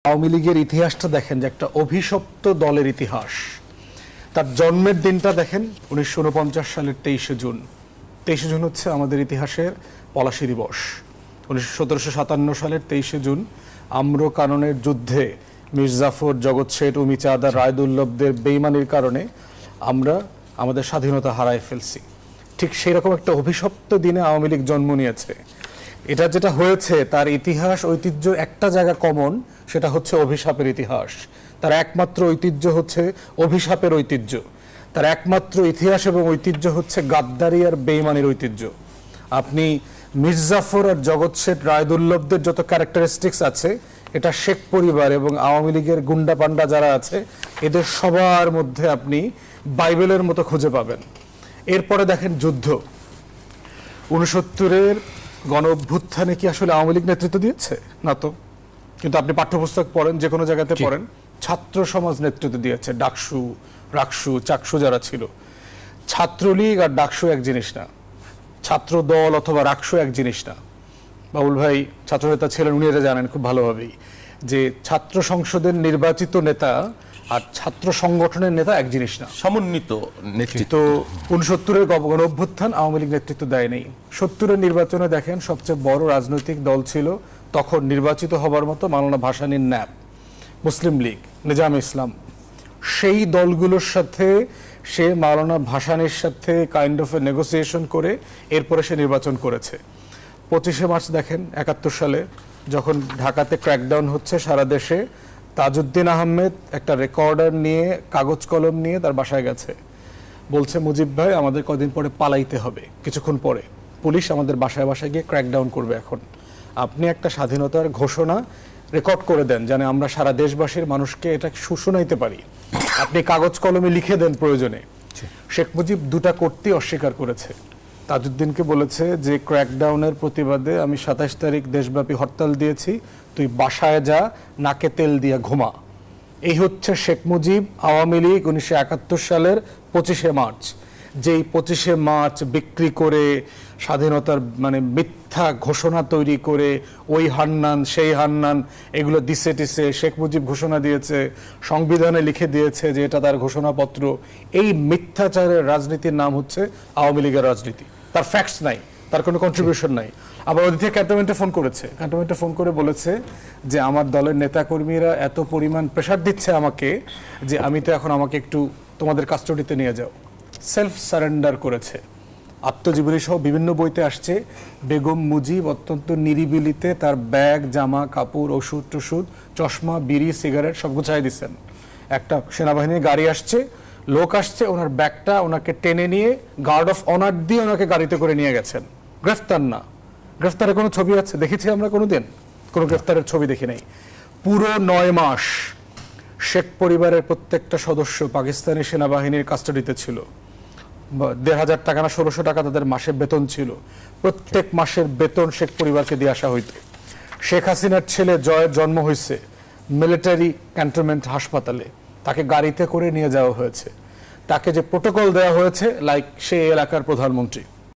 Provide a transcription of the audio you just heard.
আওয়ামী লীগের ইতিহাসটা দেখেন যে একটা অভিশপ্ত দলের ইতিহাস। তার জন্মের দিনটা দেখেন 1949 সালের 23শে জুন। 23শে জুন হচ্ছে আমাদের ইতিহাসের পলাশী দিবস। 1757 সালের 23শে জুন আম্র কাননের যুদ্ধে মীর জাফর, জগৎ শেঠ, উমি চাঁদা, রায়দুল্লভদের বেইমানির কারণে আমরা আমাদের স্বাধীনতা হারায় ফেলছি। ঠিক সেই রকম একটা অভিশপ্ত দিনে আওয়ামী লীগ জন্ম নিয়েছে। এটা যেটা হয়েছে তার ইতিহাস ঐতিহ্য একটা জায়গা কমন, সেটা হচ্ছে অভিশাপের ইতিহাস। তার একমাত্র ঐতিহ্য হচ্ছে অভিশাপের ঐতিহ্য। তার একমাত্র ইতিহাস এবং ঐতিহ্য হচ্ছে গাদ্দারি আর বেইমানির ঐতিহ্য। আপনি মীর জাফর আর জগৎ শেঠ, রায়দুল্লভদের যত ক্যারেক্টারিস্টিক্স আছে, এটা শেখ পরিবার এবং আওয়ামী লীগের গুন্ডা পান্ডা যারা আছে এদের সবার মধ্যে আপনি বাইবেলের মতো খুঁজে পাবেন। এরপরে দেখেন যুদ্ধ। 69-এর গণ অভ্যুত্থানে কি আসলে আওয়ামী লীগ নেতৃত্ব দিয়েছে? না তো। কিন্তু আপনি পাঠ্যপুস্তক পড়েন, যে কোনো জায়গাতে পড়েন, ছাত্র সমাজ নেতৃত্ব দিয়েছে। ডাকসু, রাকসু, চাকসু যারা ছিল। ছাত্রলীগ আর ডাকসু এক জিনিস না, ছাত্র দল অথবা রাকসু এক জিনিস না। বাবুল ভাই ছাত্রনেতা ছিলেন, উনি এটা জানেন খুব ভালোভাবেই যে ছাত্র সংসদের নির্বাচিত নেতা আর ছাত্র সংগঠনের নেতা এক জিনিস না, সমন্বিত নেতৃত্ব। 69-এর গণ অভ্যুত্থান আওয়ামী লীগ নেতৃত্ব দেয়নি। 70-এর নির্বাচনে দেখেন সবচেয়ে বড় রাজনৈতিক দল ছিল তখন নির্বাচিত হবার মতো মাওলানা ভাসানীর ন্যাপ, মুসলিম লীগ, নিজাম ইসলাম। সেই দলগুলোর সাথে সে মাওলানা ভাসানীর সাথে কাইন্ড অফ এ নেগোসিয়েশন করে এরপরে সে নির্বাচন করেছে। 25শে মার্চ দেখেন 71 সালে যখন ঢাকাতে ক্র্যাকডাউন হচ্ছে সারা দেশে, তাজউদ্দিন আহমেদ একটা রেকর্ডার নিয়ে কাগজ কলম নিয়ে তার বাসায় গেছে, বলছে মুজিব ভাই আমাদের কদিন পরে পালাইতে হবে, কিছুক্ষণ পরে পুলিশ আমাদের বাসায় বাসায় গিয়ে ক্র্যাকডাউন করবে। এখন আপনি একটা স্বাধীনতার ঘোষণা রেকর্ড করে দেন যেন আমরা সারা দেশবাসীর মানুষকে এটা শুনাইতে পারি, আপনি কাগজ কলমে লিখে দেন প্রয়োজনে। শেখ মুজিব দুটা করতেই অস্বীকার করেছে। তাজউদ্দিনকে বলেছে যে ক্র্যাকডাউনের প্রতিবাদে আমি 27 তারিখ দেশব্যাপী হরতাল দিয়েছি, তুই বাসায় যা, নাকে তেল দিয়ে ঘুমা। এই হচ্ছে শেখ মুজিব, আওয়ামী লীগ 1971 সালের 25শে মার্চ। যেই 25শে মার্চ বিক্রি করে স্বাধীনতার মিথ্যা ঘোষণা তৈরি করে ওই হান্নান সেই হান্নান এগুলো দিছে টিসে শেখ মুজিব ঘোষণা দিয়েছে, সংবিধানে লিখে দিয়েছে যে এটা তার ঘোষণাপত্র। এই মিথ্যাচারের রাজনীতির নাম হচ্ছে আওয়ামী লীগের রাজনীতি। তার ফ্যাক্টস নাই, তার কোনো কন্ট্রিবিউশন নাই। আবার ওদিকে ক্যান্টনমেন্টে ফোন করেছে, ক্যান্টনমেন্টে ফোন করে বলেছে যে আমার দলের নেতাকর্মীরা এত পরিমাণ প্রেশার দিচ্ছে আমাকে যে আমি তো এখন আমাকে একটু তোমাদের কাস্টডিতে নিয়ে যাও। সেলফ সারেন্ডার করেছে। আত্মজীবনী সহ বিভিন্ন বইতে আসছে বেগম মুজিব অত্যন্ত নিরিবিলিতে তার ব্যাগ, জামা কাপড়, ওষুধ টষুধ, চশমা, বিড়ি, সিগারেট সব গুছাই দিচ্ছেন। একটা সেনাবাহিনীর গাড়ি আসছে, লোক আসছে, ওনার ব্যাগটা ওনাকে টেনে নিয়ে গার্ড অফ অনার দিয়ে ওনাকে গাড়িতে করে নিয়ে গেছেন। গ্রেফতার না। গ্রেফতারের কোনো ছবি আছে দেখেছি আমরা কোনোদিন? কোনো গ্রেফতারের ছবি দেখি নাই। পুরো 9 মাস শেখ পরিবারের প্রত্যেকটা সদস্য পাকিস্তানি সেনাবাহিনীর কাস্টাডিতে ছিল। 1,500 টাকা না 1,600 টাকা তাদের মাসে বেতন ছিল। প্রত্যেক মাসের বেতন শেখ পরিবারকে দিয়ে আসা হইতো। শেখ হাসিনার ছেলে জয়ের জন্ম হয়েছে মিলিটারি ক্যান্টনমেন্ট হাসপাতালে, তাকে গাড়িতে করে নিয়ে যাওয়া হয়েছে। তাকে যে প্রোটোকল দেওয়া হয়েছে লাইক সে এলাকার প্রধানমন্ত্রী।